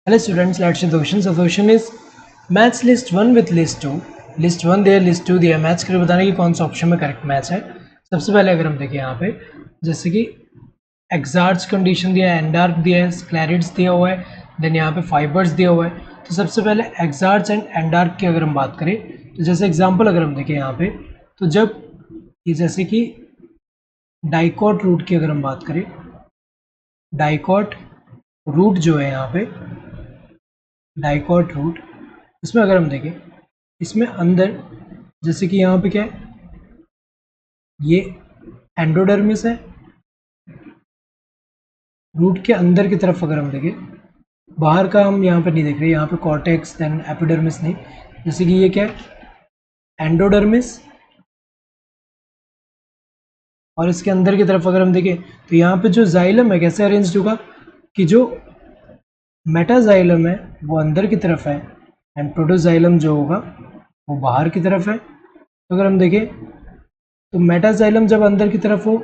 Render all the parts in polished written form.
Hello students, let's see the question. So the question is match list 1 with list 2. List 1 दिया, list 2 दिया, match करके बताना कि कौन सा ऑप्शन में करेक्ट मैच है. सबसे पहले अगर हम देखें यहाँ पे जैसे कि एक्सार्च कंडीशन दिया है, एंडार्क दिया है, स्क्लेरिड्स दिया हुआ है, देन यहाँ पे फाइबर्स दिया हुआ है. तो सबसे पहले एक्सार्च एंड एंडार्क की अगर हम बात करें तो जैसे एग्जाम्पल अगर हम देखें यहाँ पे तो जब ये जैसे कि डाइकॉट रूट की अगर हम बात करें, डाइकॉट रूट जो है यहाँ पे डाइकॉट रूट, इसमें अगर हम देखें इसमें अंदर जैसे कि यहाँ पे क्या है, ये एंडोडर्मिस है. रूट के अंदर की तरफ अगर हम देखें, बाहर का हम यहाँ पे नहीं देख रहे, यहाँ पे कॉर्टेक्स देन एपिडर्मिस नहीं, जैसे कि ये क्या है एंडोडर्मिस, और इसके अंदर की तरफ अगर हम देखें तो यहाँ पे जो जाइलम है कैसे अरेंज होगा कि जो मेटाजाइलम है वो अंदर की तरफ है एंड प्रोटोजाइलम जो होगा वो बाहर की तरफ है. तो अगर हम देखें तो मेटाजाइलम जब अंदर की तरफ हो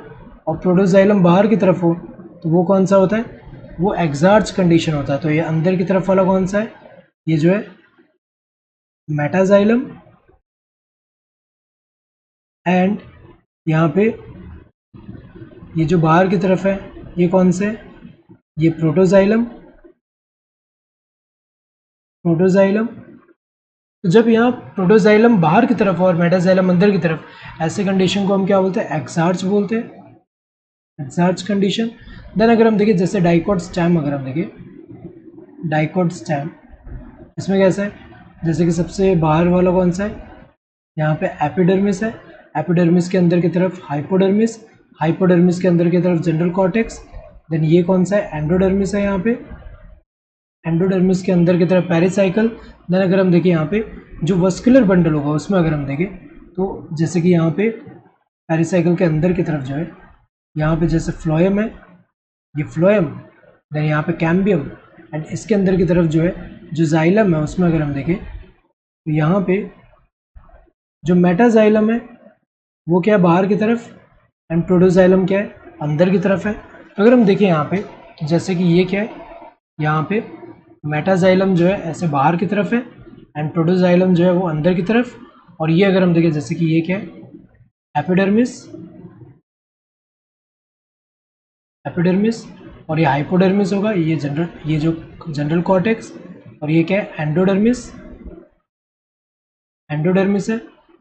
और प्रोटोजाइलम बाहर की तरफ हो तो वो कौन सा होता है, वो एक्सार्च कंडीशन होता है. तो ये अंदर की तरफ वाला कौन सा है, ये जो है मेटाजाइलम, एंड यहाँ पे ये जो बाहर की तरफ है ये कौन से है, ये प्रोटोजाइलम. तो जब यहाँ प्रोटोजाइलम बाहर की तरफ और मेटाजाइलम अंदर की तरफ, ऐसे कंडीशन को हम क्या बोलते हैं, एक्सार्च बोलते हैं, एक्सार्च कंडीशन. देन अगर हम देखें जैसे डाइकॉट स्टेम, अगर हम देखें डाइकॉट स्टेम, इसमें कैसा है जैसे कि सबसे बाहर वाला कौन सा है, यहाँ पे एपिडर्मिस है, एपिडर्मिस के अंदर की तरफ हाइपोडर्मिस, हाइपोडर्मिस के अंदर की तरफ जनरल कॉर्टेक्स, देन ये कौन सा है एंडोडर्मिस है, यहाँ पे एंडोडर्मिस के अंदर की तरफ पेरिसाइकल. देन अगर हम देखें यहाँ पे जो वस्कुलर बंडल होगा उसमें अगर हम देखें तो जैसे कि यहाँ पे पेरिसाइकल के अंदर की तरफ जो है यहाँ पे जैसे फ्लोएम है, ये फ्लोएम, देन यहाँ पे कैम्बियम, एंड इसके अंदर की तरफ जो है जो जाइलम है उसमें अगर हम देखें तो यहाँ पे जो मेटाजाइलम है वो क्या है बाहर की तरफ एंड प्रोटोजाइलम क्या है अंदर की तरफ है. तो अगर हम देखें यहाँ पे तो जैसे कि ये क्या है, यहाँ पे मेटाजाइलम जो है ऐसे बाहर की तरफ है एंड प्रोटोजाइलम जो है वो अंदर की तरफ, और ये अगर हम देखें जैसे कि ये क्या है एपिडर्मिस, एपिडर्मिस, और ये हाइपोडर्मिस होगा, ये जो जनरल कॉर्टेक्स, और ये क्या है एंडोडर्मिस, एंडोडर्मिस है.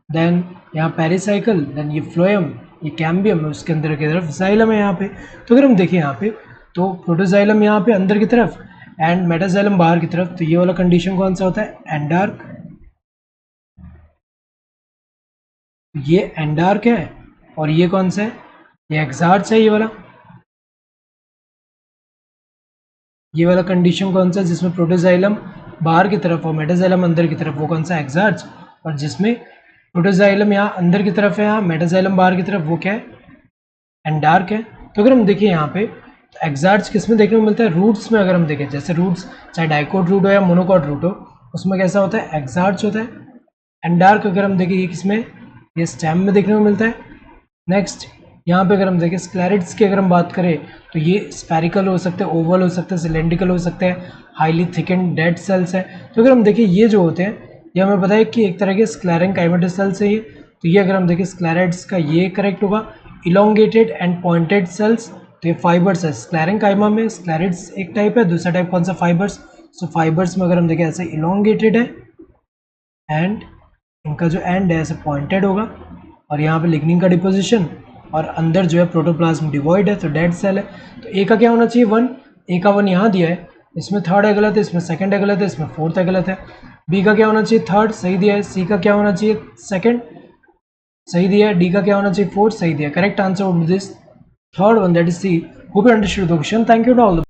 देन यहाँ पेरिसाइकल, देन ये फ्लोएम, ये कैम्बियम है, उसके अंदर की तरफ जाइलम है यहाँ पे. तो अगर हम देखें यहाँ पे तो प्रोटोजाइलम यहाँ पे अंदर की तरफ एंड मेटाजाइलम बाहर की तरफ, तो ये वाला कंडीशन कौन सा होता है एंडार्क, ये एंडार्क है, और ये कौन सा है, ये एक्सार्च है, ये वाला कंडीशन कौन सा है जिसमें प्रोटोजाइलम बाहर की तरफ और मेटाजाइलम अंदर की तरफ, वो कौन सा एक्सार्च, और जिसमें प्रोटोजाइलम यहाँ अंदर की तरफ है, यहाँ मेटाजाइलम बाहर की तरफ, वो क्या है एंडार्क है. तो अगर हम देखें यहाँ पे तो एक्सार्च किस में देखने को मिलता है, रूट्स में. अगर हम देखें जैसे रूट्स चाहे डाइकॉट रूट हो या मोनोकॉट रूट हो उसमें कैसा होता है एक्सार्च होता है. एंडार्क अगर हम देखें ये किसमें, ये स्टेम में देखने को मिलता है. नेक्स्ट यहाँ पे अगर हम देखें स्क्लेरिड्स की अगर हम बात करें तो ये स्फेरिकल हो सकते हैं, ओवल हो सकते हैं, सिलेंड्रिकल हो सकते हैं, हाईली थिकन डेड सेल्स है. तो अगर हम देखें ये जो होते हैं ये हमें पता है कि एक तरह के स्क्लेरेंकाइमेटस सेल्स है ये. तो ये अगर हम देखें स्क्लेरिड्स का ये करेक्ट होगा, इलोंगेटेड एंड पॉइंटेड सेल्स, तो ये फाइबर्स है. स्क्लेरेंकाइमा में स्क्लेरिड्स एक टाइप है, दूसरा टाइप कौन सा फाइबर्स. सो फाइबर्स में अगर हम देखें ऐसे इलोंगेटेड है एंड इनका जो एंड है ऐसे पॉइंटेड होगा, और यहाँ पे लिग्निन का डिपोजिशन, और अंदर जो है प्रोटोप्लाज्म डिवॉइड है, तो डेड सेल है. तो ए का क्या होना चाहिए 1, ए का 1 यहाँ दिया है, इसमें थर्ड है गलत है, इसमें सेकंड है गलत है, इसमें फोर्थ है गलत है. बी का क्या होना चाहिए थर्ड, सही दिया है. सी का क्या होना चाहिए सेकंड, सही दिया है. डी का क्या होना चाहिए फोर्थ, सही दिया. Correct answer would be this third one, that is C. Hope you understood the question. Thank you to all.